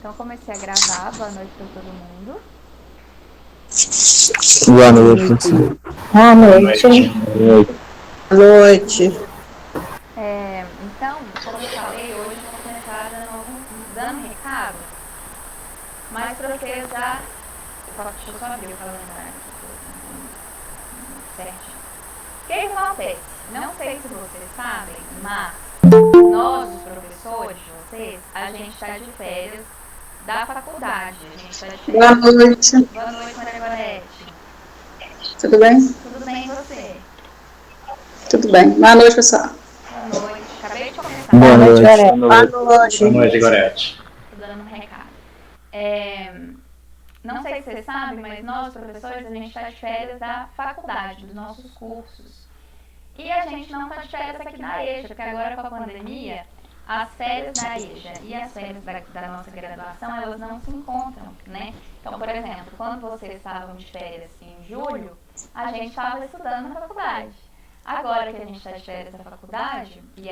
Então comecei a gravar. Boa noite para todo mundo. Boa noite, professor. Boa noite. Boa noite. Então, como eu falei, hoje eu vou começar dando um recado, mas para vocês já... Deixa eu só abrir o calendário aqui certinho. O que acontece? Não sei se vocês sabem, mas nós, os professores de vocês, a gente está de férias da faculdade. A gente está de férias. Boa noite. Boa noite, Maria Gorete. Tudo bem? Tudo bem e você? Tudo bem. Boa noite, pessoal. Boa noite. Acabei de começar. Boa noite, Gorete. Boa noite, Gorete. Tô dando um recado. Não sei se vocês sabem, mas nós, professores, a gente está de férias da faculdade, dos nossos cursos. E a gente não está de férias aqui na EJA, porque agora com a pandemia, as férias da EJA e as férias da nossa graduação, elas não se encontram, né? Então, por exemplo, quando vocês estavam de férias em julho, a gente estava estudando na faculdade. Agora que a gente está de férias da faculdade, e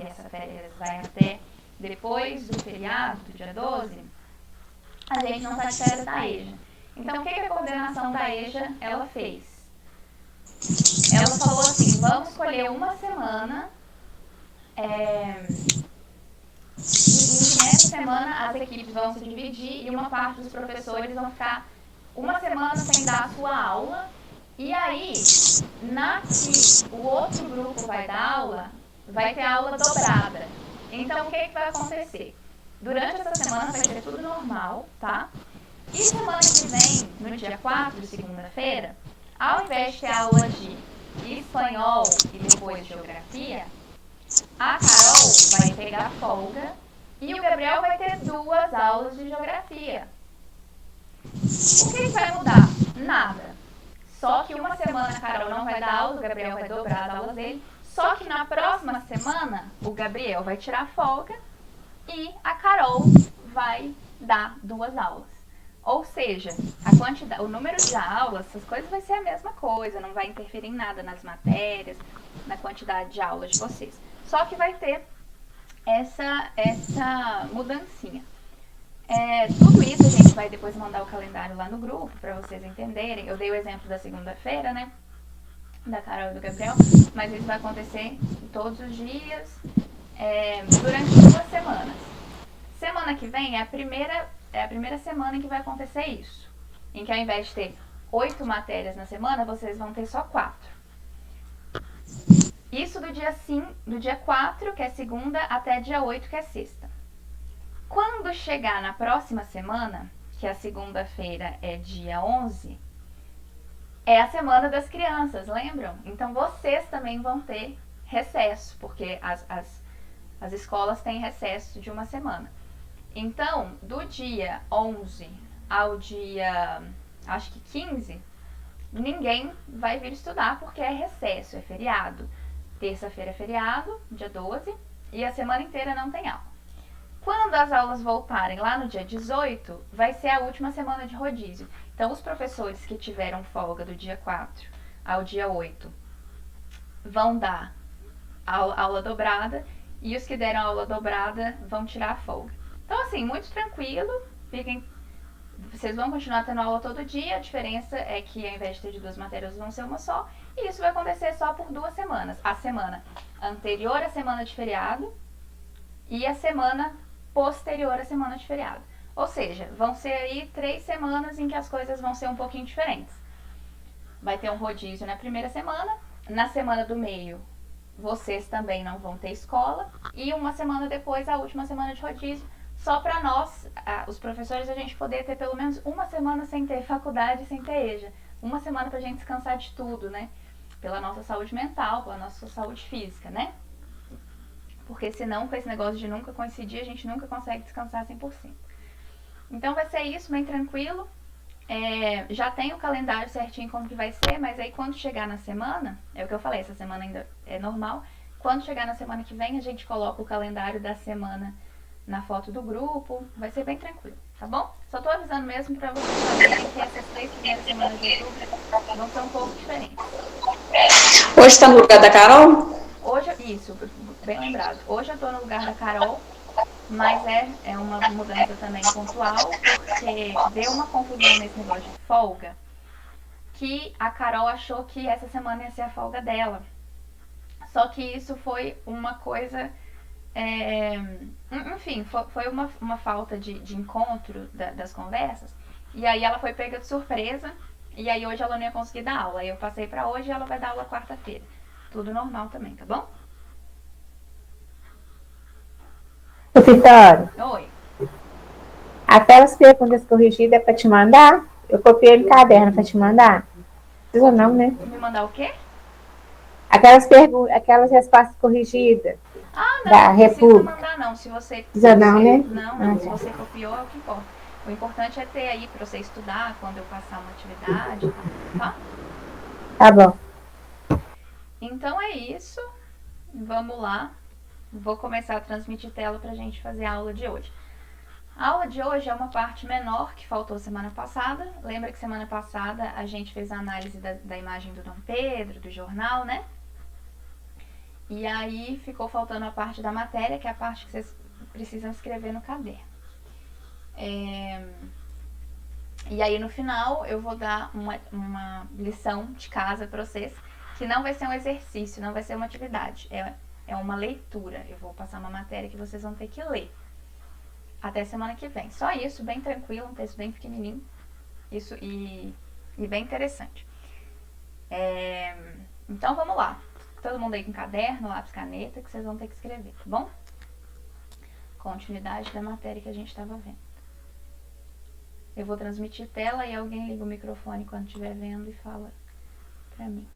essa férias vai até depois do feriado, do dia 12, a gente não está de férias da EJA. Então, o que a coordenação da EJA ela fez? Ela falou assim, vamos escolher uma semana e nessa semana as equipes vão se dividir e uma parte dos professores vão ficar uma semana sem dar a sua aula. E aí, na que o outro grupo vai dar aula, vai ter aula dobrada. Então, o que vai acontecer? Durante essa semana vai ser tudo normal, tá? E semana que vem, no dia 4 de segunda-feira, ao invés de ter aula de espanhol e depois geografia, a Carol vai pegar folga e o Gabriel vai ter 2 aulas de geografia. O que vai mudar? Nada. Só que uma semana a Carol não vai dar aula, o Gabriel vai dobrar as aulas dele. Só que na próxima semana, o Gabriel vai tirar folga e a Carol vai dar 2 aulas. Ou seja, a quantidade, o número de aulas, essas coisas vai ser a mesma coisa, não vai interferir em nada nas matérias, na quantidade de aulas de vocês. Só que vai ter essa mudancinha. Tudo isso a gente vai depois mandar o calendário lá no grupo para vocês entenderem. Eu dei o exemplo da segunda-feira, né? Da Carol e do Gabriel, mas isso vai acontecer todos os dias, durante 2 semanas. Semana que vem é a primeira semana em que vai acontecer isso. Em que ao invés de ter 8 matérias na semana, vocês vão ter só 4. Isso do dia 4, que é segunda, até dia 8, que é sexta. Quando chegar na próxima semana, que a segunda-feira é dia 11, é a semana das crianças, lembram? Então vocês também vão ter recesso, porque as escolas têm recesso de uma semana. Então, do dia 11 ao dia, acho que 15, ninguém vai vir estudar porque é recesso, é feriado. Terça-feira é feriado, dia 12, e a semana inteira não tem aula. Quando as aulas voltarem lá no dia 18, vai ser a última semana de rodízio. Então, os professores que tiveram folga do dia 4 ao dia 8 vão dar aula dobrada, e os que deram aula dobrada vão tirar a folga. Então, assim, muito tranquilo, vocês vão continuar tendo aula todo dia, a diferença é que ao invés de ter de 2 matérias, vão ser uma só, e isso vai acontecer só por 2 semanas. A semana anterior à semana de feriado e a semana posterior à semana de feriado. Ou seja, vão ser aí 3 semanas em que as coisas vão ser um pouquinho diferentes. Vai ter um rodízio na primeira semana, na semana do meio vocês também não vão ter escola, e uma semana depois, a última semana de rodízio, só para nós, os professores, a gente poder ter pelo menos uma semana sem ter faculdade, sem ter EJA. Uma semana pra gente descansar de tudo, né? Pela nossa saúde mental, pela nossa saúde física, né? Porque senão, com esse negócio de nunca coincidir, a gente nunca consegue descansar 100%. Então vai ser isso, bem tranquilo. Já tem o calendário certinho como que vai ser, mas aí quando chegar na semana, é o que eu falei, essa semana ainda é normal. Quando chegar na semana que vem, a gente coloca o calendário da semana na foto do grupo, vai ser bem tranquilo, tá bom? Só tô avisando mesmo pra vocês saberem que essas 3 primeiras semanas de outubro vão ser um pouco diferentes. Hoje tá no lugar da Carol? Hoje, isso, bem lembrado. Hoje eu tô no lugar da Carol mas é uma mudança também pontual, porque deu uma confusão nesse negócio de folga, que a Carol achou que essa semana ia ser a folga dela. Só que isso foi uma coisa... enfim, foi uma falta de encontro das conversas. E aí ela foi pega de surpresa. E aí hoje ela não ia conseguir dar aula. Aí eu passei pra hoje e ela vai dar aula quarta-feira. Tudo normal também, tá bom? Ô, Vitória, Oi. aquelas perguntas corrigidas é pra te mandar? Eu copiei no caderno pra te mandar. Precisa não, né? Me mandar o quê? Aquelas respostas corrigidas Ah, não, da não precisa República. mandar não. Se você... Precisa não, né? Não, se você copiou é o que importa. O importante é ter aí pra você estudar quando eu passar uma atividade, tá? Tá bom. Então é isso. Vamos lá. Vou começar a transmitir tela pra gente fazer a aula de hoje. A aula de hoje é uma parte menor que faltou semana passada. Lembra que semana passada a gente fez a análise da imagem do Dom Pedro, do jornal, né? E aí ficou faltando a parte da matéria, que é a parte que vocês precisam escrever no caderno. E aí no final eu vou dar uma lição de casa pra vocês, que não vai ser um exercício, não vai ser uma atividade, é uma leitura. Eu vou passar uma matéria que vocês vão ter que ler até semana que vem. Só isso, bem tranquilo, um texto bem pequenininho. Isso e bem interessante. Então vamos lá. Todo mundo aí com caderno, lápis, caneta, que vocês vão ter que escrever, tá bom? Continuidade da matéria que a gente estava vendo. Eu vou transmitir tela e alguém liga o microfone quando estiver vendo e fala pra mim.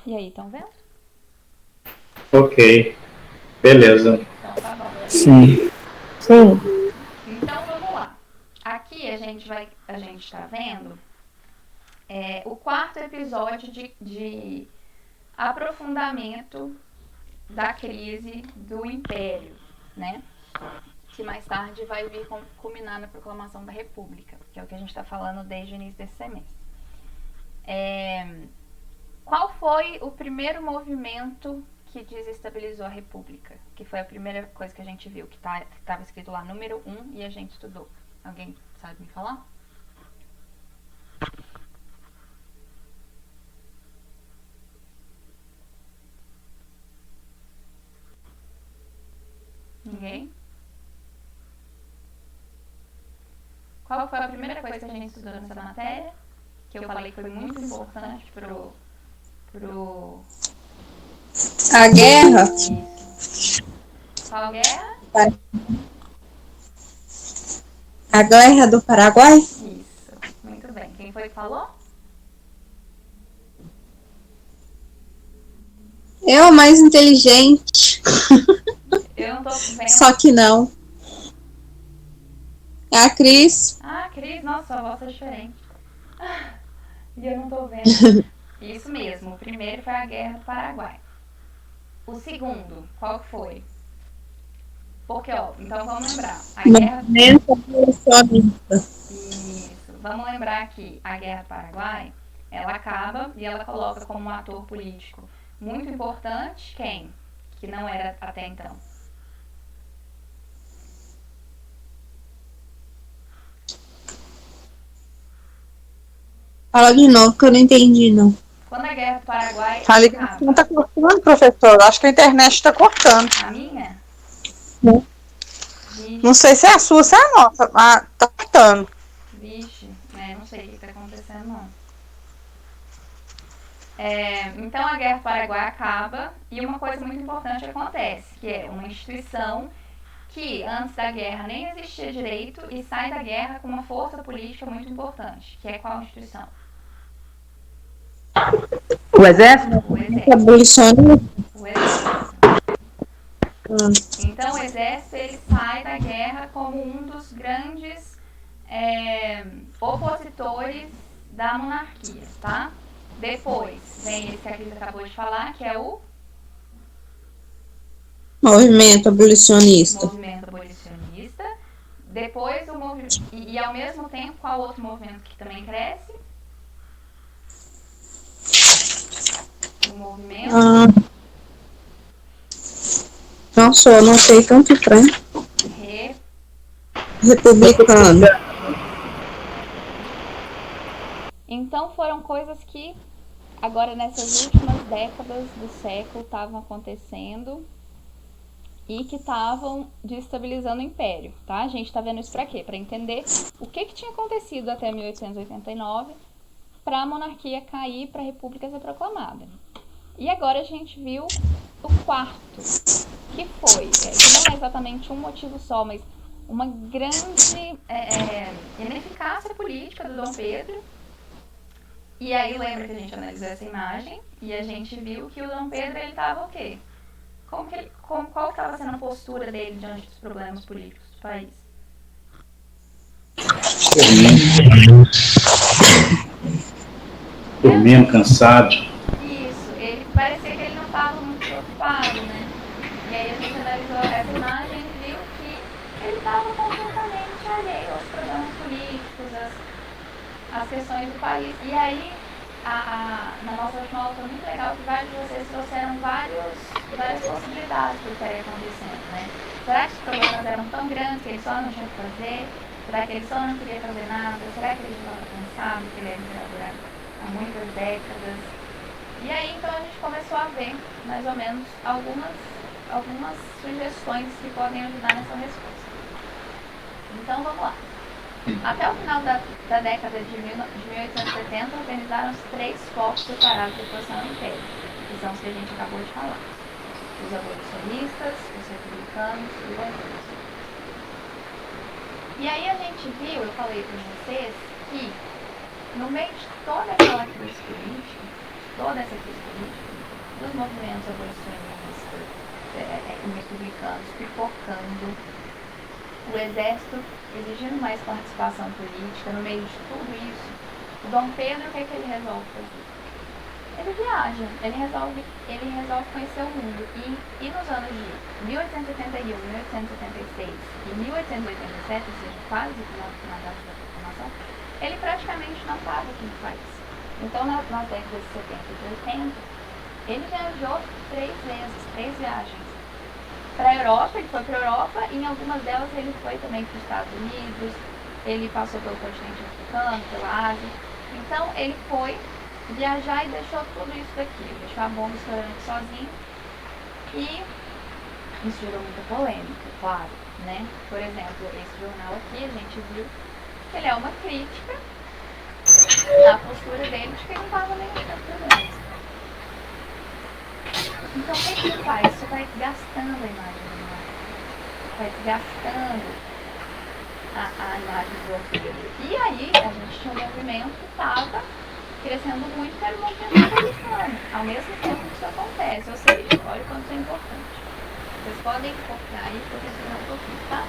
E aí, estão vendo? Ok, beleza. Então tá bom. Sim. Sim. Então vamos lá. Aqui a gente tá vendo o quarto episódio de aprofundamento da crise do Império, né? Que mais tarde vai vir culminar na proclamação da República, que é o que a gente está falando desde o início desse semestre. Qual foi o primeiro movimento que desestabilizou a República? Que foi a primeira coisa que a gente viu, que estava escrito lá, número 1, e a gente estudou. Alguém sabe me falar? Ninguém? Qual foi a primeira coisa que a gente estudou nessa matéria? Que eu falei que foi muito importante pro... A guerra. Qual guerra? A guerra do Paraguai? Isso. Muito bem. Quem foi que falou? Eu, a mais inteligente. Eu não tô vendo. Só que não. É a Cris. Ah, Cris, nossa, sua voz tá diferente. E eu não tô vendo. Isso mesmo, o primeiro foi a Guerra do Paraguai. O segundo, qual que foi? Porque, ó, então vamos lembrar. A Guerra... Movimento abolicionista. Isso. Vamos lembrar que a Guerra do Paraguai, ela acaba e ela coloca como um ator político muito importante quem? Que não era até então. Fala de novo que eu não entendi, não. Quando a Guerra do Paraguai A ligação está cortando, professor. Acho que a internet está cortando. A minha? Não. Vixe. Não sei se é a sua ou se é a nossa. Ah, tá cortando. Vixe, não sei o que está acontecendo, não. Então a Guerra do Paraguai acaba e uma coisa muito importante acontece, que é uma instituição que antes da guerra nem existia direito e sai da guerra com uma força política muito importante, que é qual instituição? O exército? O exército. Abolicionista. O exército. Então o exército ele sai da guerra como um dos grandes opositores da monarquia, tá? Depois vem esse que a Cris acabou de falar, que é o Movimento abolicionista. movimento abolicionista. Depois o movimento. E ao mesmo tempo, qual outro movimento que também cresce? O movimento. Nossa, eu anotei tanto trem. Republicano. Então foram coisas que agora nessas últimas décadas do século estavam acontecendo e que estavam desestabilizando o império, tá? A gente tá vendo isso para quê? Para entender o que tinha acontecido até 1889 para a monarquia cair, para a república ser proclamada. E agora a gente viu o quarto, que foi, que não é exatamente um motivo só, mas uma grande ineficácia política do Dom Pedro. E aí lembra que a gente analisou essa imagem e a gente viu que o Dom Pedro, ele tava o quê? Qual estava sendo a postura dele diante dos problemas políticos do país? Dormindo, cansado. Isso, ele parecia que ele não estava muito preocupado, né? E aí a gente analisou essa imagem e viu que ele estava completamente alheio aos problemas políticos, às questões do país. E aí, na nossa última aula foi muito legal que vários de vocês trouxeram várias possibilidades do que estaria acontecendo, né? Será que os problemas eram tão grandes que ele só não tinha o que fazer? Será que ele só não queria fazer nada? Será que ele já estava cansado, que ele era imperador há muitas décadas? E aí, então, a gente começou a ver, mais ou menos, algumas sugestões que podem ajudar nessa resposta. Então, vamos lá. Até o final da década de 1870, organizaram-se 3 focos separados de oposição ao Império, que são os que a gente acabou de falar: os abolicionistas, os republicanos e os evangélicos. E aí a gente viu, eu falei para vocês, que no meio de toda aquela crise política, dos movimentos abolicionistas e republicanos pipocando, o exército exigindo mais participação política, no meio de tudo isso, o Dom Pedro, o que ele resolve fazer? Ele viaja, ele resolve conhecer o mundo. E nos anos de 1871, 1876 e 1887, ou seja, quase na data da proclamação, ele praticamente não estava aqui no país. Então, nas décadas de 70 e de 80, ele viajou 3 viagens. Para a Europa, ele foi para a Europa e em algumas delas ele foi também para os Estados Unidos, ele passou pelo continente africano, pela Ásia. Então ele foi viajar e deixou tudo isso daqui, ele deixou a bomba estourando aqui sozinho e isso gerou muita polêmica, claro, né? Por exemplo, esse jornal aqui a gente viu que ele é uma crítica à postura dele de que ele não estava nem aí. Então, o que você faz? Você vai gastando a imagem do monarca, vai gastando a imagem do Dom Pedro. E aí, a gente tinha um movimento que estava crescendo muito, que era o movimento republicano, ao mesmo tempo que isso acontece. Ou seja, olha o quanto isso é importante. Vocês podem copiar aí, porque isso é um pouquinho, tá?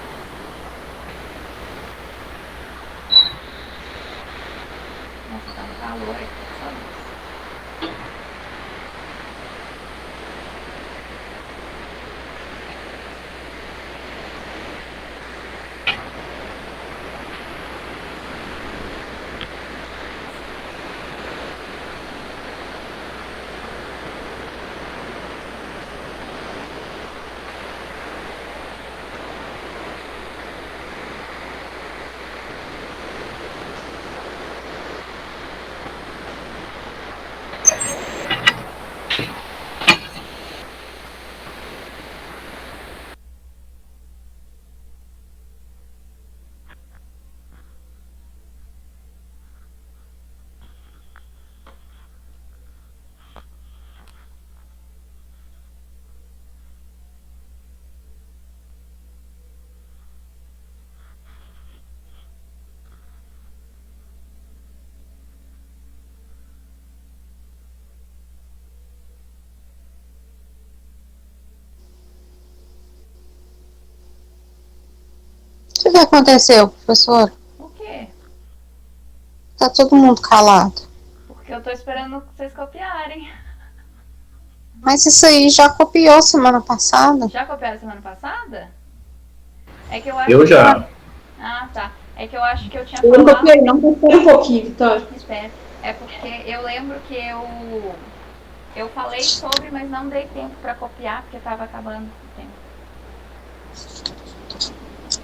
Nossa, tá um calor aqui, só isso. O que aconteceu, professor? O quê? Tá todo mundo calado. Porque eu tô esperando vocês copiarem. Mas isso aí já copiou semana passada. Já copiaram semana passada? É que eu acho Eu que... já. Ah, tá. É que eu acho que eu tinha Eu não falado... copiei, não. Espera um pouquinho, Vitória. Espera. É porque eu lembro que eu falei sobre, mas não dei tempo pra copiar, porque tava acabando o tempo.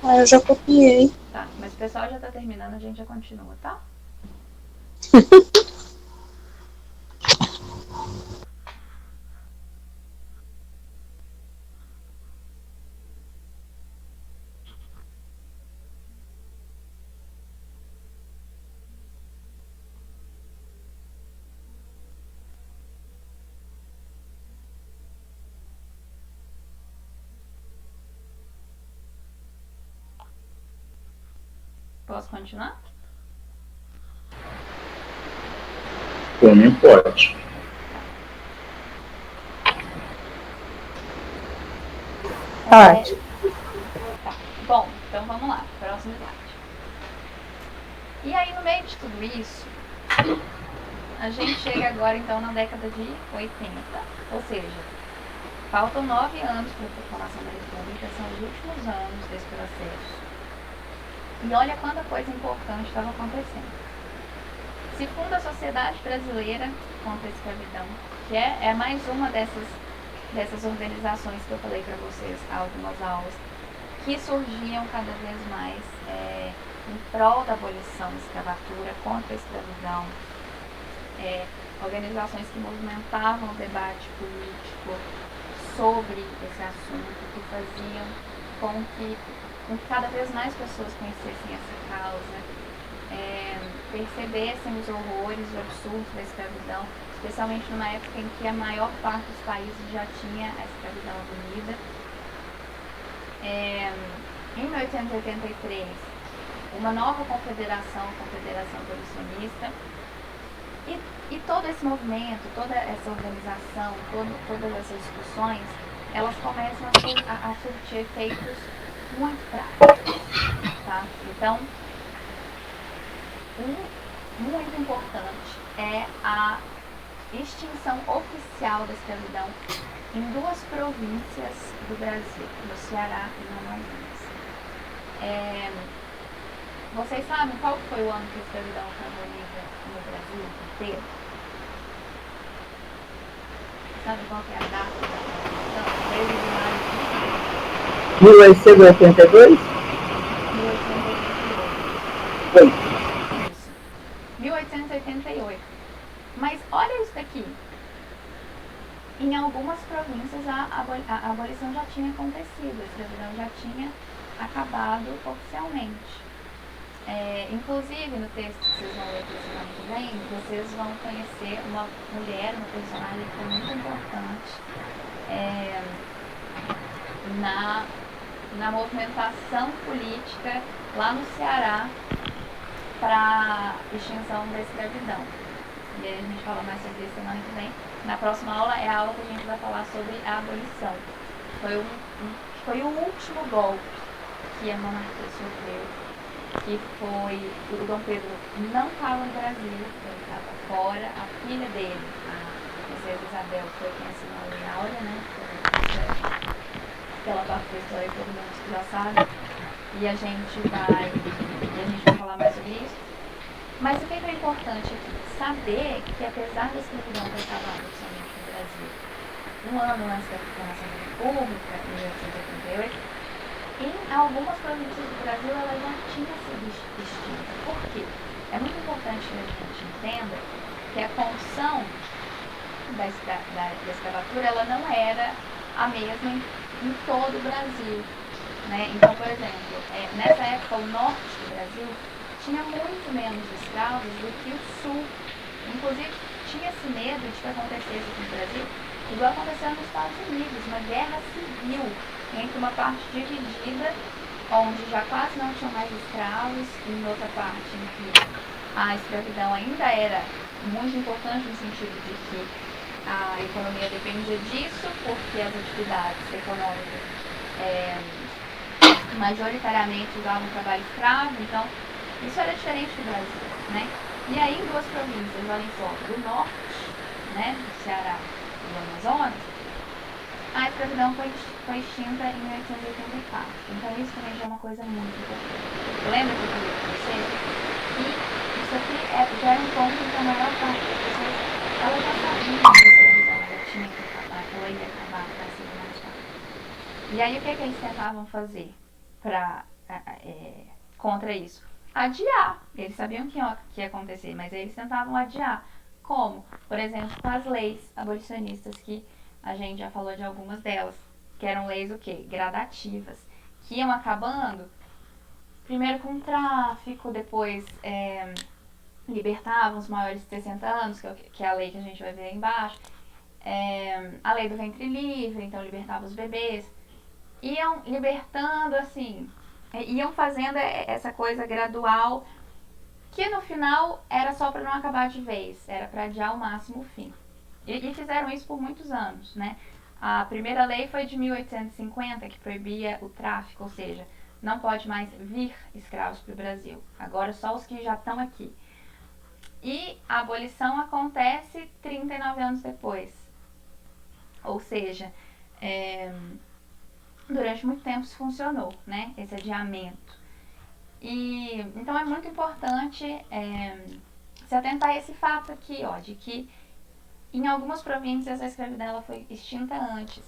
Ah, eu já copiei. Tá, mas o pessoal já tá terminando, a gente já continua, tá? Posso continuar? Por mim pode. Pode. Tá. Bom, então vamos lá, próximo slide. E aí, no meio de tudo isso, a gente chega agora, então, na década de 80, ou seja, faltam 9 anos para a proclamação da República, são os últimos anos desse processo. E olha quanta coisa importante estava acontecendo. Se funda a Sociedade Brasileira contra a Escravidão, que é mais uma dessas organizações que eu falei para vocês há algumas aulas, que surgiam cada vez mais em prol da abolição da escravatura, contra a escravidão, organizações que movimentavam o debate político sobre esse assunto, que faziam com que cada vez mais pessoas conhecessem essa causa, percebessem os horrores, o absurdo da escravidão, especialmente numa época em que a maior parte dos países já tinha a escravidão abolida. Em 1883, uma nova confederação, a Confederação Abolicionista, e todo esse movimento, toda essa organização, todas essas discussões, elas começam a surtir efeitos muito práticos, tá? Então, muito importante é a extinção oficial da escravidão em 2 províncias do Brasil, no Ceará e no Amazonas. Vocês sabem qual foi o ano que a escravidão foi abolida no Brasil inteiro? Sabe qual que é a data da abolição? 13 de maio de 1882? 1888. Isso. 1888. Mas olha isso daqui. Em algumas províncias a abolição já tinha acontecido, a escravidão já tinha acabado oficialmente. Inclusive, no texto que vocês vão ler semana que vem, vocês vão conhecer uma mulher, uma personagem que foi muito importante na movimentação política lá no Ceará para a extinção da escravidão. E aí a gente fala mais sobre isso semana que vem. Na próxima aula é a aula que a gente vai falar sobre a abolição. Foi o último golpe que a monarquia sofreu, que foi... O Dom Pedro não estava no Brasil, ele estava fora. A filha dele, a princesa Isabel, foi quem assinou a Lei Áurea, né? Aquela parte da história que todo mundo já sabe. E a gente vai falar mais sobre isso. Mas o que é importante aqui? Saber que, apesar da escravidão ter acabado oficialmente no Brasil, um ano antes da proclamação da República, em 1888, em algumas províncias do Brasil ela já tinha sido extinta. Por quê? É muito importante que a gente entenda que a condição da escravatura ela não era a mesma em todo o Brasil, né? Então, por exemplo, nessa época o norte do Brasil tinha muito menos escravos do que o sul. Inclusive, tinha-se medo de que acontecesse aqui no Brasil, igual aconteceu nos Estados Unidos, uma guerra civil entre uma parte dividida, onde já quase não tinham mais escravos, e em outra parte em que a escravidão ainda era muito importante no sentido de que a economia dependia disso, porque as atividades econômicas majoritariamente usavam trabalho escravo. Então, isso era diferente do Brasil, né? E aí, em duas províncias, olhem só, do norte, né, do Ceará e do Amazonas, a escravidão foi extinta em 1884. Então, isso também já é uma coisa muito importante. Lembra que eu falei para você que isso aqui já era um ponto que a maior parte das pessoas, ela já sabia que a escravidão já tinha que acabar, que ela ia acabar para ser mais fácil. E aí, o que eles tentavam fazer contra isso? Adiar. Eles sabiam que ia acontecer, mas eles tentavam adiar. Como? Por exemplo, com as leis abolicionistas, que a gente já falou de algumas delas, que eram leis o quê? Gradativas, que iam acabando primeiro com o tráfico, depois libertavam os maiores de 60 anos, que é a lei que a gente vai ver aí embaixo, a lei do ventre livre, então libertava os bebês, iam libertando assim, iam fazendo essa coisa gradual, que no final era só para não acabar de vez, era para adiar ao máximo o fim. E fizeram isso por muitos anos, né? A primeira lei foi de 1850, que proibia o tráfico, ou seja, não pode mais vir escravos para o Brasil. Agora só os que já estão aqui. E a abolição acontece 39 anos depois. Ou seja, durante muito tempo isso funcionou, né? Esse adiamento. E então é muito importante se atentar a esse fato aqui, ó, de que em algumas províncias a escravidão ela foi extinta antes.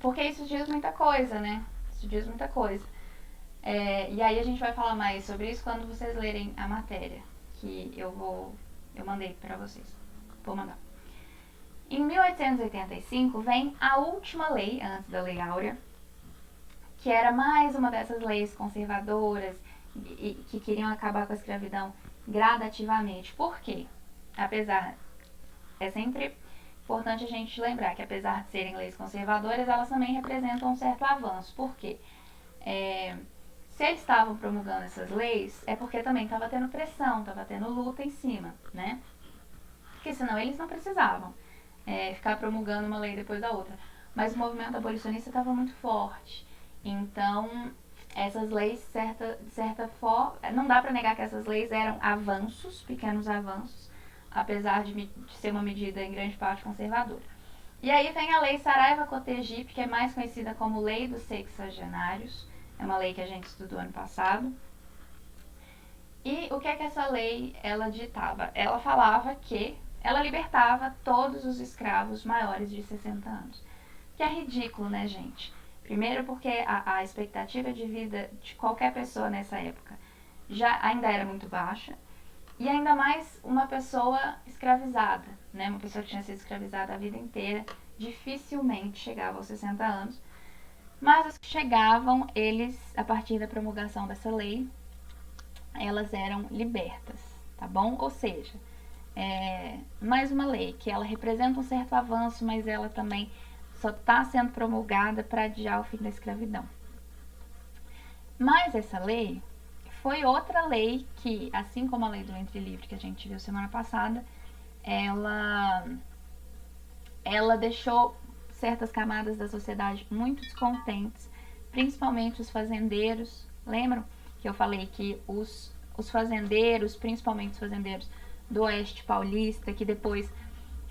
Porque isso diz muita coisa, né? Isso diz muita coisa. E aí a gente vai falar mais sobre isso quando vocês lerem a matéria que eu mandei para vocês. Vou mandar. Em 1885 vem a última lei, antes da Lei Áurea, que era mais uma dessas leis conservadoras e que queriam acabar com a escravidão gradativamente. Por quê? É sempre importante a gente lembrar que, apesar de serem leis conservadoras, elas também representam um certo avanço. Por quê? Se eles estavam promulgando essas leis, é porque também estava tendo pressão, estava tendo luta em cima, né? Porque senão eles não precisavam ficar promulgando uma lei depois da outra. Mas o movimento abolicionista estava muito forte. Então, essas leis, de certa forma, não dá para negar que essas leis eram avanços, pequenos avanços, apesar de ser uma medida em grande parte conservadora. E aí vem a Lei Saraiva-Cotegipe, que é mais conhecida como Lei dos Sexagenários. É uma lei que a gente estudou ano passado. E o que é que essa lei ela ditava? Ela falava que ela libertava todos os escravos maiores de 60 anos. Que é ridículo, né, gente? Primeiro porque a expectativa de vida de qualquer pessoa nessa época ainda era muito baixa. E ainda mais uma pessoa escravizada, né? Uma pessoa que tinha sido escravizada a vida inteira, dificilmente chegava aos 60 anos. Mas os que chegavam, eles, a partir da promulgação dessa lei, elas eram libertas, tá bom? Ou seja, mais uma lei que ela representa um certo avanço, mas ela também só está sendo promulgada para adiar o fim da escravidão. Mas essa lei foi outra lei que, assim como a lei do ventre livre que a gente viu semana passada, ela deixou certas camadas da sociedade muito descontentes, principalmente os fazendeiros. Lembram que eu falei que os fazendeiros, principalmente os fazendeiros do Oeste Paulista, que depois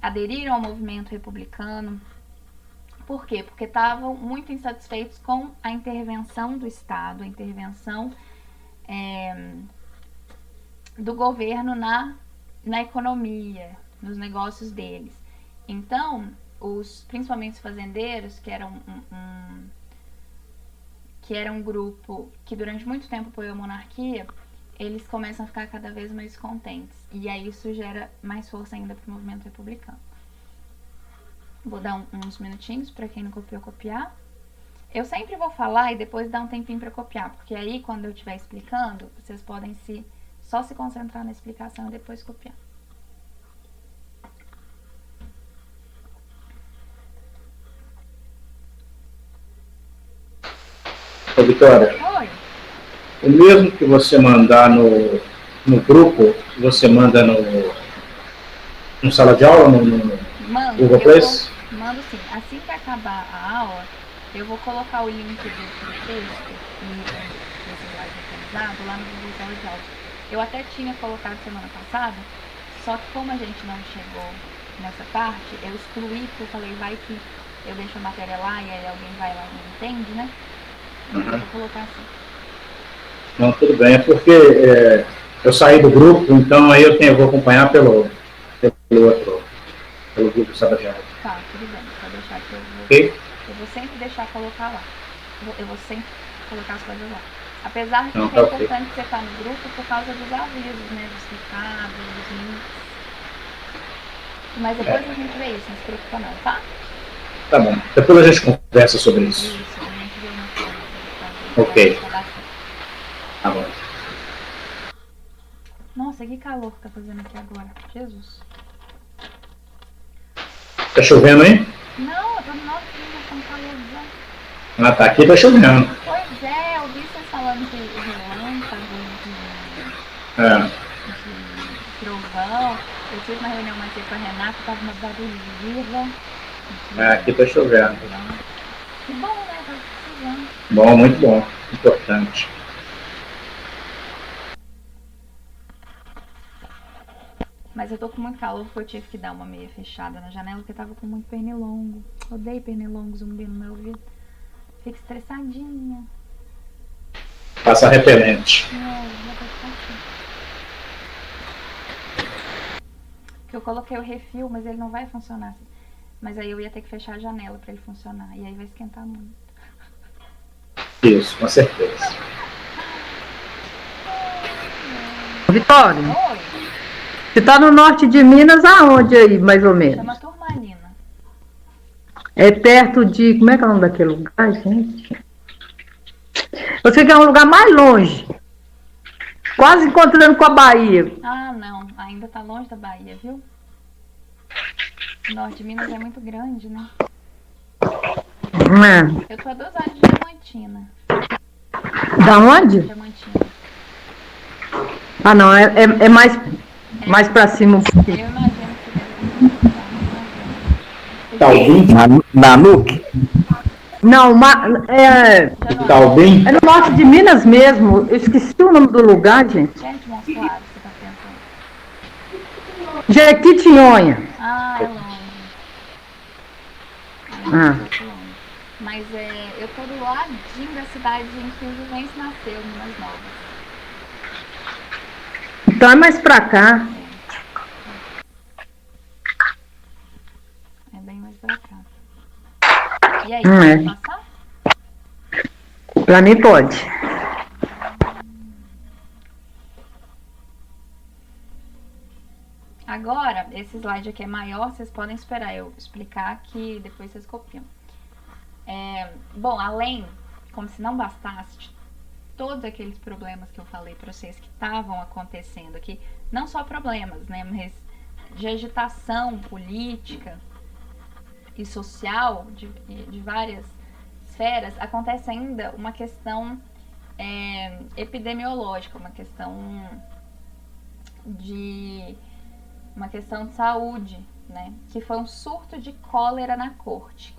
aderiram ao movimento republicano. Por quê? Porque estavam muito insatisfeitos com a intervenção do Estado, a intervenção do governo na economia, nos negócios deles. Então, principalmente os fazendeiros, que eram um grupo que durante muito tempo apoiou a monarquia, eles começam a ficar cada vez mais contentes. E aí isso gera mais força ainda para o movimento republicano. Vou dar uns minutinhos para quem não copiou, copiar. Eu sempre vou falar e depois dar um tempinho para copiar, porque aí quando eu estiver explicando, vocês podem só se concentrar na explicação e depois copiar. Ô, Vitória, Oi. o mesmo que você mandar no grupo, você manda no sala de aula, no Google Place? Mando sim. Assim que acabar a aula, eu vou colocar o link do texto e desse slide atualizado lá no Google Sala de Aula. Eu até tinha colocado semana passada, só que como a gente não chegou nessa parte, eu excluí, porque eu falei, vai que eu deixo a matéria lá e aí alguém vai lá e não entende, né? Eu vou colocar assim. Não, tudo bem, é porque eu saí do grupo, então aí eu vou acompanhar pelo grupo Sala de Aula. Tá, tudo bem, pode deixar que eu vou. Ok? Eu vou sempre deixar colocar lá. Eu vou sempre colocar as coisas lá. Apesar de que Não, é tá ok. importante você estar no grupo por causa dos avisos, né? Dos recados, dos links. Mas depois a gente vê isso, não se preocupa não, tá? Tá bom. Depois a gente conversa sobre isso. Isso, a gente vê uma coisa. Ok. Pra dar certo. Tá bom. Nossa, que calor que tá fazendo aqui agora. Jesus. Tá chovendo aí? Não, eu tô no norte, tá um calor já. Ah, tá. Aqui tá chovendo. Pois é, eu vi vocês falando de relâmpago, É. de trovão. Eu tive uma reunião mais cedo com a Renata, tava uma barulheira. Aqui tá chovendo. Que bom, né? Tá precisando. Bom, muito bom. Importante. Mas eu tô com muito calor porque eu tive que dar uma meia fechada na janela porque tava com muito pernilongo. Odeio pernilongo zumbi no meu ouvido. Fico estressadinha. Passa repelente. Porque eu coloquei o refil, mas ele não vai funcionar. Mas aí eu ia ter que fechar a janela pra ele funcionar. E aí vai esquentar muito. Isso, com certeza. Vitória, Oi, você tá no norte de Minas, aonde aí, mais ou menos? chama Turmalina. É perto de... Como é que é o nome daquele lugar, gente? Eu sei que é um lugar mais longe. Quase encontrando com a Bahia. Ah, não. Ainda tá longe da Bahia, viu? O norte de Minas é muito grande, né? Eu tô a 2 horas de Diamantina. Da onde? Diamantina. Ah, não, é mais pra cima um pouquinho. Eu imagino que deve Talvim? Nanuque? Não, Talvim? é no norte de Minas mesmo. Eu esqueci o nome do lugar, gente. Gente, Montes Claros, você tá pensando? Jequitinhonha. Ah, é longe. Ah. É um pouco longe. Mas eu tô do ladinho da cidade em que o Juventus nasceu, Minas Novas. Então é mais pra cá. É bem mais pra cá. E aí, pode passar? Pra mim pode. Agora, esse slide aqui é maior, vocês podem esperar eu explicar que depois vocês copiam. Bom, além, como se não bastasse, de todos aqueles problemas que eu falei para vocês que estavam acontecendo aqui, não só problemas, né, mas de agitação política e social de várias esferas, acontece ainda uma questão epidemiológica, uma questão de saúde, né? Que foi um surto de cólera na corte.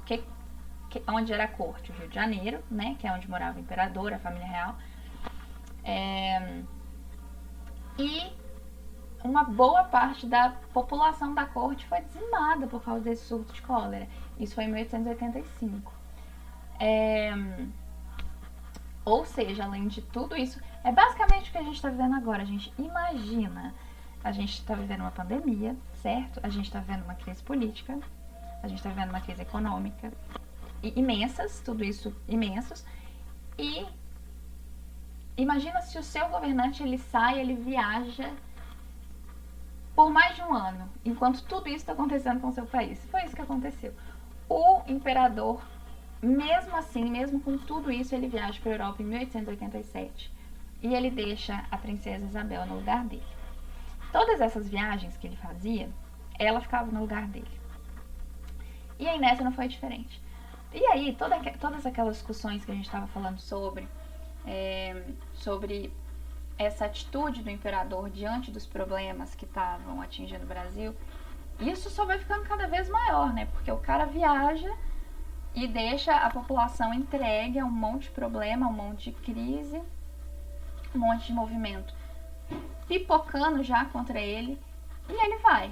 Onde era a corte? O Rio de Janeiro, né? Que é onde morava o imperador, a família real. E uma boa parte da população da corte foi dizimada por causa desse surto de cólera. Isso foi em 1885. Ou seja, além de tudo isso, é basicamente o que a gente está vivendo agora. A gente imagina, a gente está vivendo uma pandemia, certo? A gente está vivendo uma crise política, a gente está vivendo uma crise econômica, imensas, tudo isso imenssos. E imagina se o seu governante ele sai, ele viaja por mais de um ano, enquanto tudo isso está acontecendo com o seu país. Foi isso que aconteceu. O imperador, mesmo assim, mesmo com tudo isso, ele viaja para a Europa em 1887 e ele deixa a princesa Isabel no lugar dele. Todas essas viagens que ele fazia, ela ficava no lugar dele. E aí nessa não foi diferente. E aí, todas aquelas discussões que a gente estava falando sobre essa atitude do imperador diante dos problemas que estavam atingindo o Brasil, isso só vai ficando cada vez maior, né? Porque o cara viaja e deixa a população entregue a um monte de problema, a um monte de crise, um monte de movimento pipocando já contra ele, e ele vai.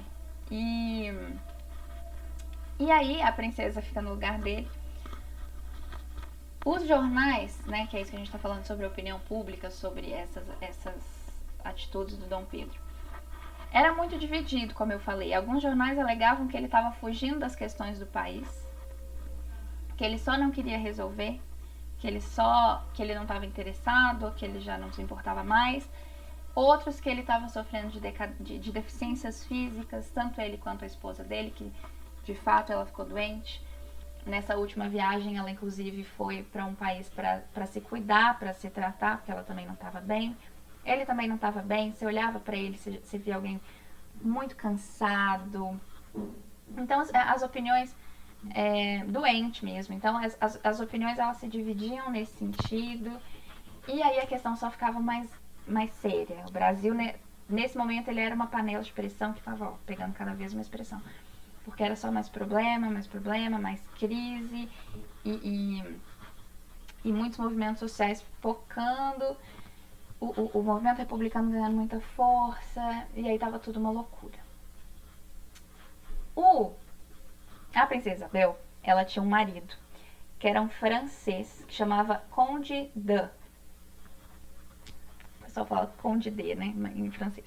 E aí a princesa fica no lugar dele. Os jornais, né, que é isso que a gente está falando sobre a opinião pública, sobre essas atitudes do Dom Pedro, era muito dividido, como eu falei. Alguns jornais alegavam que ele estava fugindo das questões do país, que ele só não queria resolver, que ele não estava interessado, que ele já não se importava mais. Outros que ele estava sofrendo de deficiências físicas, tanto ele quanto a esposa dele, que de fato ela ficou doente. Nessa última viagem ela inclusive foi para um país para se cuidar, para se tratar, porque ela também não estava bem. Ele também não estava bem, você olhava para ele, você via alguém muito cansado. Então as opiniões, doente mesmo, então as opiniões elas se dividiam nesse sentido, e aí a questão só ficava mais séria. O Brasil, né, nesse momento, ele era uma panela de pressão que estava pegando cada vez mais pressão, porque era só mais problema, mais crise, e muitos movimentos sociais focando, o movimento republicano ganhando muita força, e aí estava tudo uma loucura. A princesa Isabel, ela tinha um marido, que era um francês, que chamava Conde de. O pessoal fala Conde de, né, em francês.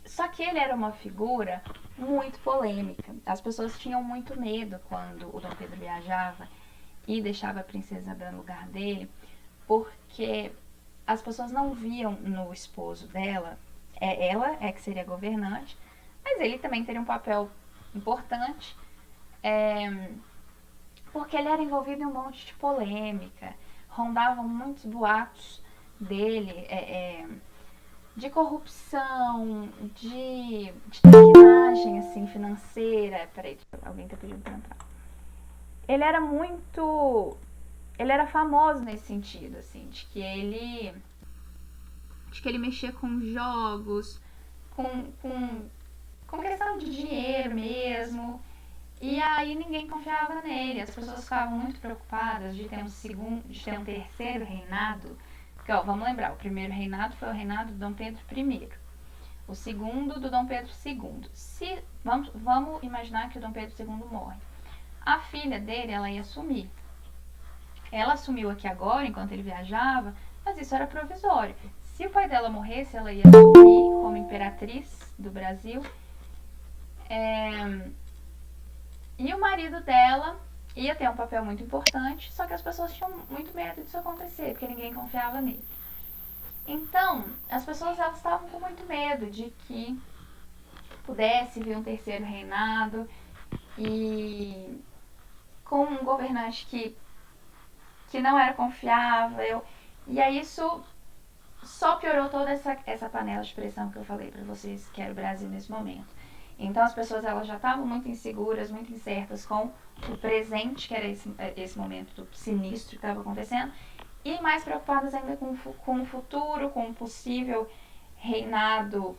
Só que ele era uma figura muito polêmica. As pessoas tinham muito medo quando o Dom Pedro viajava e deixava a princesa Isabel no lugar dele, porque as pessoas não viam no esposo dela, ela que seria governante, mas ele também teria um papel importante, porque ele era envolvido em um monte de polêmica, rondavam muitos boatos dele, de corrupção, de traquinagem assim, financeira. Peraí, alguém tá pedindo pra entrar. Ele era famoso nesse sentido, assim, de que ele mexia com jogos, com questão de dinheiro mesmo, e aí ninguém confiava nele. As pessoas ficavam muito preocupadas de ter um terceiro reinado, porque, vamos lembrar, o primeiro reinado foi o reinado do Dom Pedro I, o segundo do Dom Pedro II. Vamos imaginar que o Dom Pedro II morre. A filha dele, ela ia assumir. Ela assumiu aqui agora, enquanto ele viajava, mas isso era provisório. Se o pai dela morresse, ela ia assumir como imperatriz do Brasil. E o marido dela ia ter um papel muito importante, só que as pessoas tinham muito medo disso acontecer, porque ninguém confiava nele. Então, as pessoas elas estavam com muito medo de que pudesse vir um terceiro reinado, e com um governante que não era confiável. E aí isso só piorou toda essa panela de pressão que eu falei pra vocês, que era o Brasil nesse momento. Então as pessoas elas já estavam muito inseguras, muito incertas com o presente, que era esse momento sinistro que estava acontecendo, e mais preocupadas ainda com o futuro, com um possível reinado,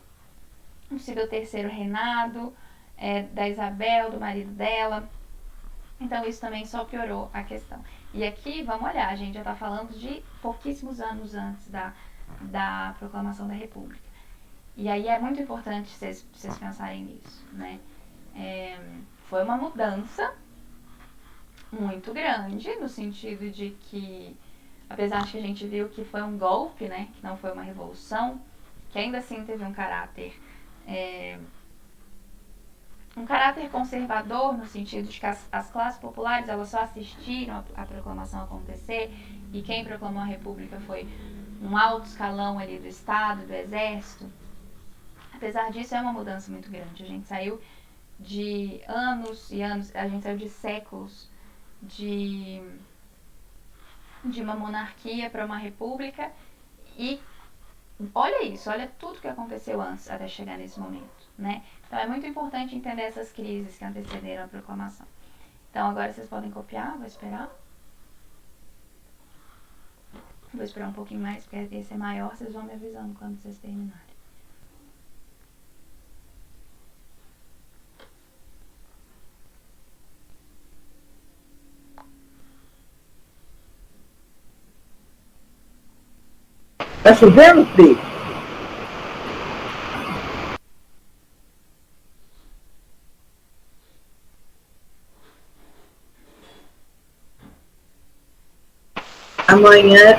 um possível terceiro reinado da Isabel, do marido dela. Então isso também só piorou a questão. E aqui, vamos olhar, a gente já está falando de pouquíssimos anos antes da proclamação da República. E aí é muito importante vocês pensarem nisso, né? Foi uma mudança muito grande, no sentido de que, apesar de que a gente viu que foi um golpe, né? Que não foi uma revolução, que ainda assim teve um caráter conservador, no sentido de que as classes populares elas só assistiram a proclamação acontecer, e quem proclamou a República foi um alto escalão ali do Estado, do Exército. Apesar disso, é uma mudança muito grande. A gente saiu de anos e anos, a gente saiu de séculos de uma monarquia para uma república, e olha isso, olha tudo que aconteceu antes até chegar nesse momento, né? Então é muito importante entender essas crises que antecederam a proclamação. Então agora vocês podem copiar, vou esperar. Vou esperar um pouquinho mais, porque esse é maior, vocês vão me avisando quando vocês terminarem. Tá chovendo, Pri? Amanhã.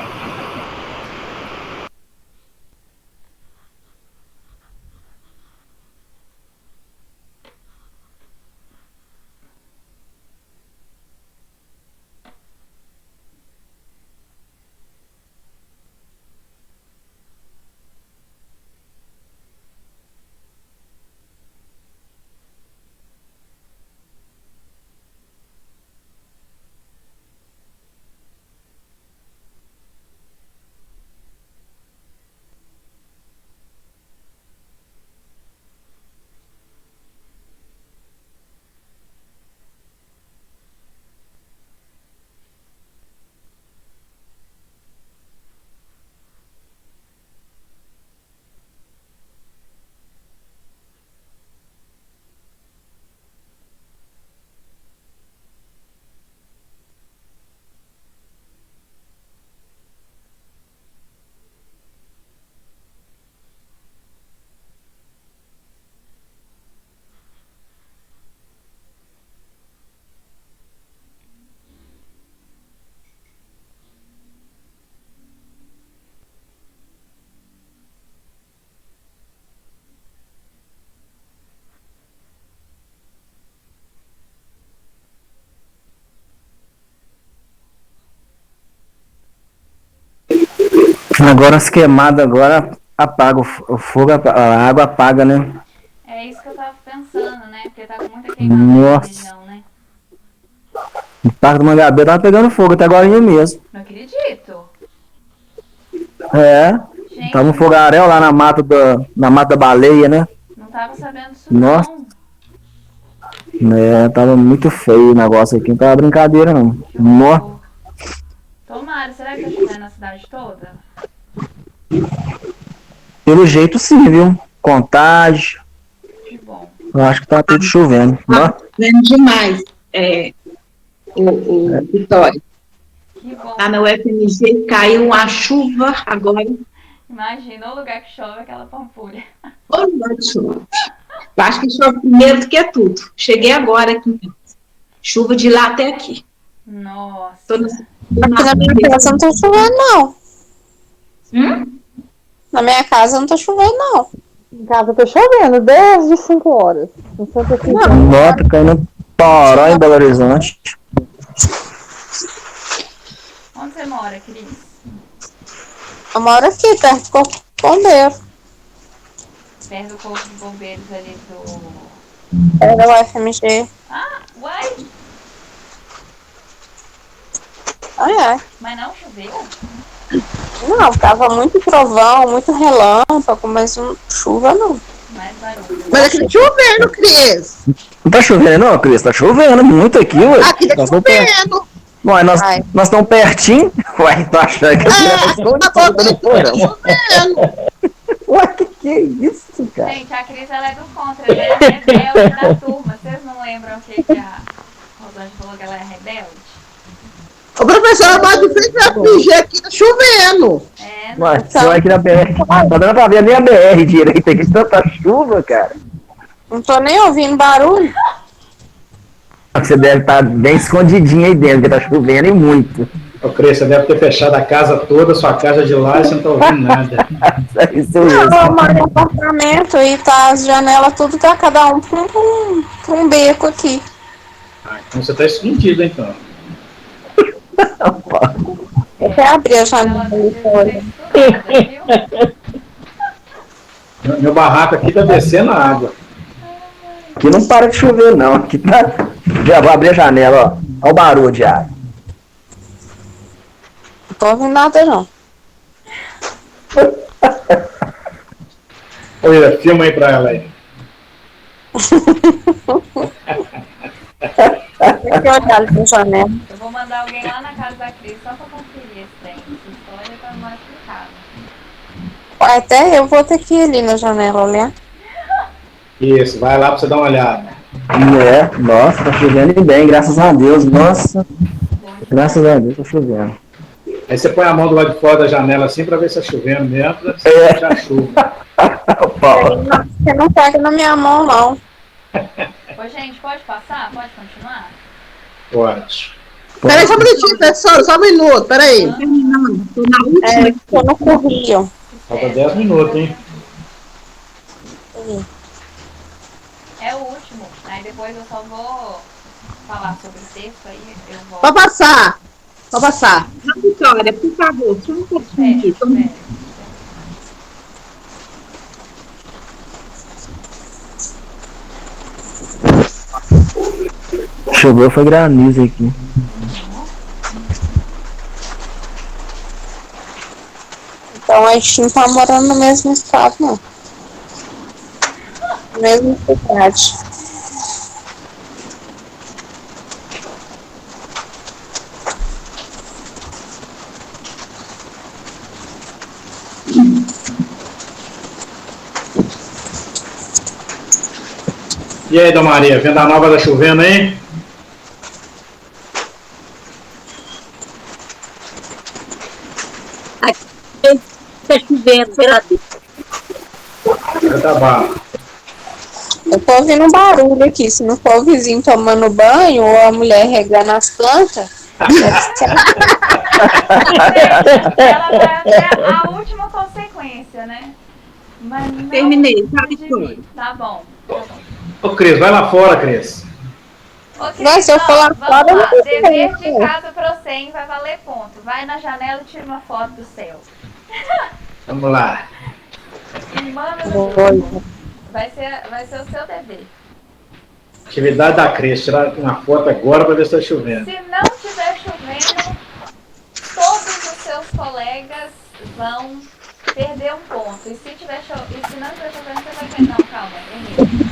Agora as queimadas agora apaga o fogo, a água apaga, né? É isso que eu tava pensando, né? Porque tá com muita queimada na região, né? O Parque do Mangabeira tava pegando fogo até agora mesmo. Não acredito. É. Gente, Tava um fogaréu lá na mata da baleia, né? não tava sabendo disso. Nossa. Não. É, tava muito feio o negócio aqui, não tava brincadeira não. Nossa. Tomara, será que tá chovendo na cidade toda? Pelo jeito sim, viu? Contágio. Que bom. Eu acho que tá tudo chovendo. Chovendo demais. O Vitória. Que bom. Lá na UFMG caiu uma chuva agora. Imagina o lugar que chove aquela pampulha. Ô, lugar que chove. Eu acho que chove primeiro do que tudo. Cheguei agora aqui. Chuva de lá até aqui. Nossa. Aqui na minha casa não tá chovendo, não. Na minha casa não tá chovendo, não. Em casa tá chovendo desde 5 horas. Nota caindo Toró em Belo Horizonte. Onde você mora, Cris? Eu moro aqui, perto do Corpo de Bombeiro. Perto do Corpo de Bombeiros ali do... É da UFMG. Ah, uai! Ai. Mas não choveu? Não, tava muito trovão, muito relâmpago, mas não chuva não. Mais barulho. Mas aqui tá chovendo, Cris. Não tá chovendo não, Cris? Tá chovendo muito aqui, ué. Aqui tá chovendo. Ué, nós estamos pertinho. Ué, tô achando que tá chovendo. Ué, que é isso, cara? Gente, a Cris ela é do contra, ela é rebelde da turma. Vocês não lembram o que a Rosângela falou que ela é rebelde? Ô, professora, mas de frente da FG aqui tá chovendo. É, não. Mas você vai aqui na BR. Tá dando pra ver nem a BR direito aqui, tanta chuva, cara. Não tô nem ouvindo barulho. Você deve estar bem escondidinho aí dentro, porque tá chovendo e muito. Ô, Cris, você deve ter fechado a casa toda, sua casa de lá, e você não tá ouvindo nada. Isso mesmo. Eu moro em apartamento e tá as janelas tudo tá cada um pra um beco aqui. Ah, então você tá escondido, então. Eu até abri a janela ali fora. Meu barraco aqui tá descendo a água. Aqui não para de chover, não. Aqui tá... Já vou abrir a janela, ó. Olha o barulho de água. Não tô ouvindo nada, não. Olha, filma aí pra ela aí. Deixa eu olhar ali pra janela. eu vou mandar alguém lá na casa da Cris só pra conferir esse trem. Essa história tá mais explicada. Até eu vou ter que ir ali na janela olhar. Isso, vai lá pra você dar uma olhada. É, nossa, tá chovendo bem, graças a Deus. Nossa, graças a Deus tá chovendo. Aí você põe a mão do lado de fora da janela assim pra ver se tá chovendo dentro, já chuva. Você não pega na minha mão, não. Ô, gente, pode passar? Pode continuar? Pode. Peraí, só um minutinho, professor, só um minuto, peraí. Terminando, tô na última. Eu não corria. Falta 10 minutos, hein? É o último. Aí depois eu só vou falar sobre o texto, aí eu volto. Pode passar. Pode passar. Não, Vitória, por favor, só um pouquinho aqui. Choveu, foi granizo aqui. Então a gente não tá morando no mesmo estado, não. Mesma cidade. E aí, Dona Maria, Venda Nova tá chovendo aí? Tá chovendo, peraí. Tá bom. Eu tô ouvindo um barulho aqui. Se não for o vizinho tomando banho ou a mulher regando as plantas, deve ser. Ela vai até a última consequência, né? Mas não Terminei, tá, de Vitória? mim. Tá bom. Ô, Cris, vai lá fora, Cris. Ô, Cris, Mas se eu for lá ó, fora, eu vamos não lá. tô Dever de vendo. casa pra você, hein? Vai valer ponto. Vai na janela e tira uma foto do céu. Vamos lá. E manda no grupo. Vai ser o seu dever. Atividade da Cris, tirar uma foto agora para ver se está chovendo. Se não estiver chovendo, todos os seus colegas vão perder um ponto. E se não estiver chovendo, você vai ganhar. Não, calma, errei.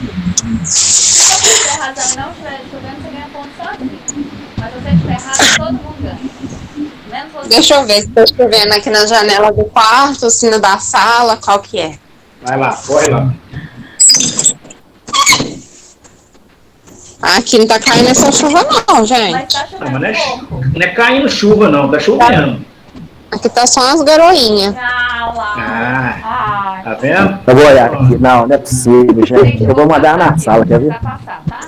Se você tiver razão e não estiver chovendo, você ganha ponto sozinho. Mas se você estiver errado, todo mundo ganha. Menos você. Deixa eu ver se tá chovendo aqui na janela do quarto, se no da sala, qual que é. Vai lá, corre lá. Aqui não tá caindo essa chuva não, Mas gente. tá chovendo Não é, pouco. não é caindo chuva, não. Tá chovendo. Aqui tá só umas garoinhas. Ah lá. Tá vendo? Eu vou olhar aqui. Não é possível, gente. Eu vou mandar na sala, quer ver? Vai passar, tá?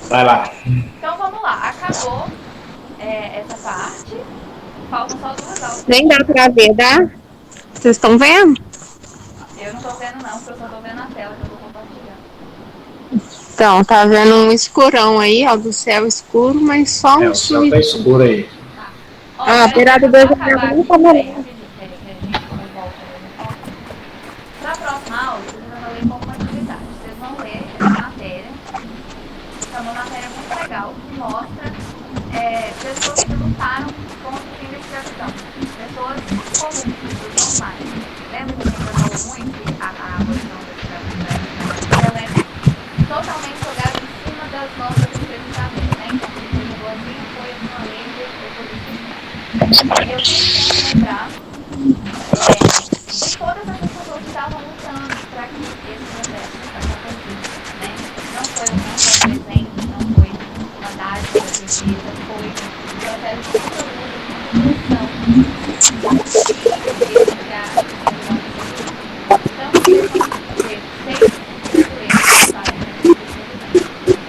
Vai lá. Então vamos lá. Acabou essa parte. Faltam só duas aulas. Nem dá pra ver, dá? Vocês estão vendo? Eu não tô vendo não, porque eu só tô vendo a tela que eu tô compartilhando. Então, tá vendo um escurão aí, ó, do céu escuro, mas só um O céu tá escuro aí. Ó, Ah, pera beirada aí, do eu vou janela acabar não aqui, tá peraí, morando. rapidinho, peraí, eu volto, eu volto. Pra próxima aula, vocês vão ler como uma atividade. Vocês vão ler essa matéria, que é uma matéria muito legal, que mostra pessoas que lutaram contra o fim da escravidão. Pessoas comuns, pessoas normais. Lembra que a gente já falou muito que a abolição da escravidão ela é totalmente jogada em cima das nossas escravizadas, né? Então, quem foi boazinha foi uma lei de e eu sempre lembrar de todas essas pessoas que estavam lutando para que esse processo acontecesse, né? Não foi um presente, não foi uma dádiva recebida, foi um processo de luta, de pressão. Então, vocês vão ver 6 brasileiros que fazem essa escravidão.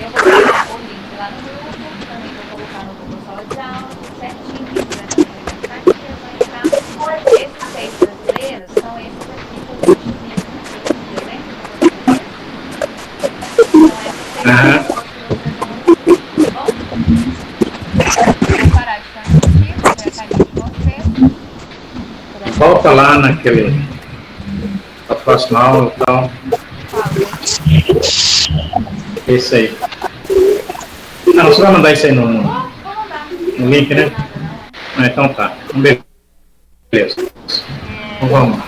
Eu vou colocar o link lá no grupo, também vou colocar no Google Sala de Aula, certinho, esses 6 brasileiros são esses aqui que a gente viu, eu lembro de vocês. Então, essas 6 pessoas que vocês vão, tá bom? Vou parar de transmitir, vou ver a carinha de vocês. Volta lá naquele. A próxima aula e tal. Esse aí. Não, você vai mandar isso aí no link, né? Ah, então tá. Beleza. Então vamos lá.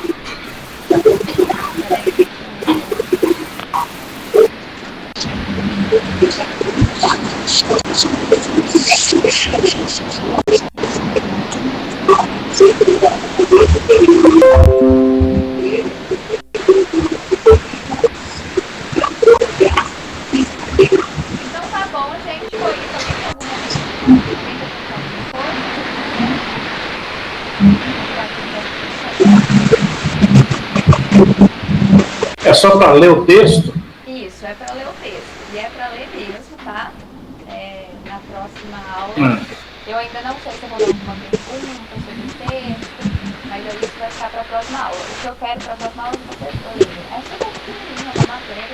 Então tá bom, gente. Foi isso. Alguém tem alguma coisa? É só para ler o texto? Isso, é para ler o texto. E é para ler mesmo, tá? Na próxima aula Eu ainda não sei se eu vou dar uma pergunta sobre o texto, mas aí isso vai ficar para a próxima aula. O que eu quero para a próxima aula é vocês dois. É super pequenininha, uma matéria de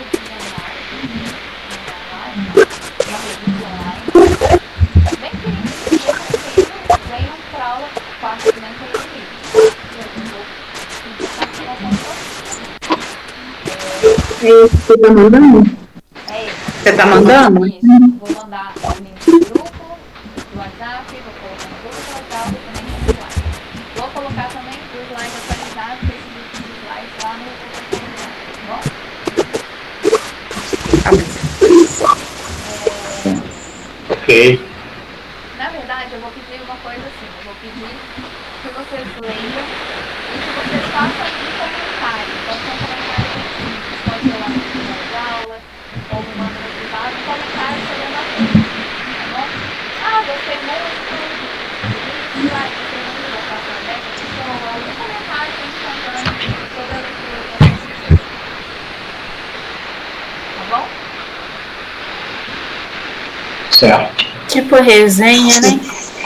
uma revista online. Bem pequenininha, venham para a aula quarta de manhã e Você tá mandando? é isso. Você tá mandando? Isso. Vou mandar o link do grupo, do WhatsApp, vou colocar no grupo do WhatsApp e também no slide. Vou colocar também o slide atualizado, esses slides lá no tá bom? Ok. Na verdade, eu vou pedir uma coisa assim, eu vou pedir que vocês leiam e que vocês façam um comentário. Pode ser um comentário bem simples, pode ser lá no final da aula, ou me manda no privado, um comentário sobre a matéria, tá bom? Ah, gostei muito do slide, gostei muito da próxima dessa pessoa, algum comentário que a gente contando sobre a leitura que vocês fizeram. Tá bom? Certo. Tipo resenha, né?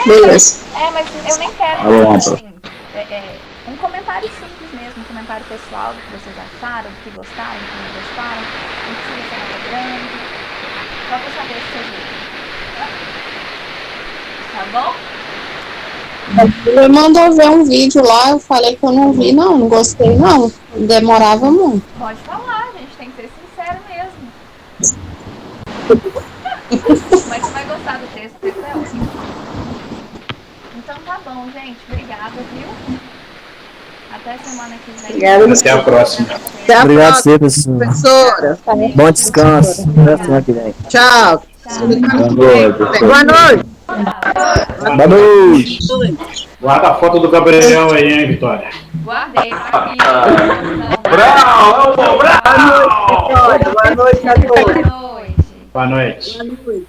Beleza. Mas eu nem quero Alô, assim, um comentário simples mesmo, um comentário pessoal do que vocês acharam, do que gostaram, do que não gostaram, não precisa ser nada grande, só pra saber se vocês viram. Tá bom? Ele mandou ver um vídeo lá, eu falei que eu não vi, não gostei, não. Demorava muito. Pode falar, a gente tem que ser sincero mesmo. Mas você vai gostar do texto, o texto é ótimo. Então tá bom, gente. Obrigada, viu? Até semana que vem. Obrigada. Até a próxima. Até a Obrigado a próxima, você, professor. professora. Bom descanso. Até semana que vem. Tchau. Boa noite. Boa noite. Boa noite. Guarda a foto do Gabriel aí, hein, Vitória? Guardei aqui. Brau! Brau! Boa noite a todos. Boa noite. Boa noite. Boa noite.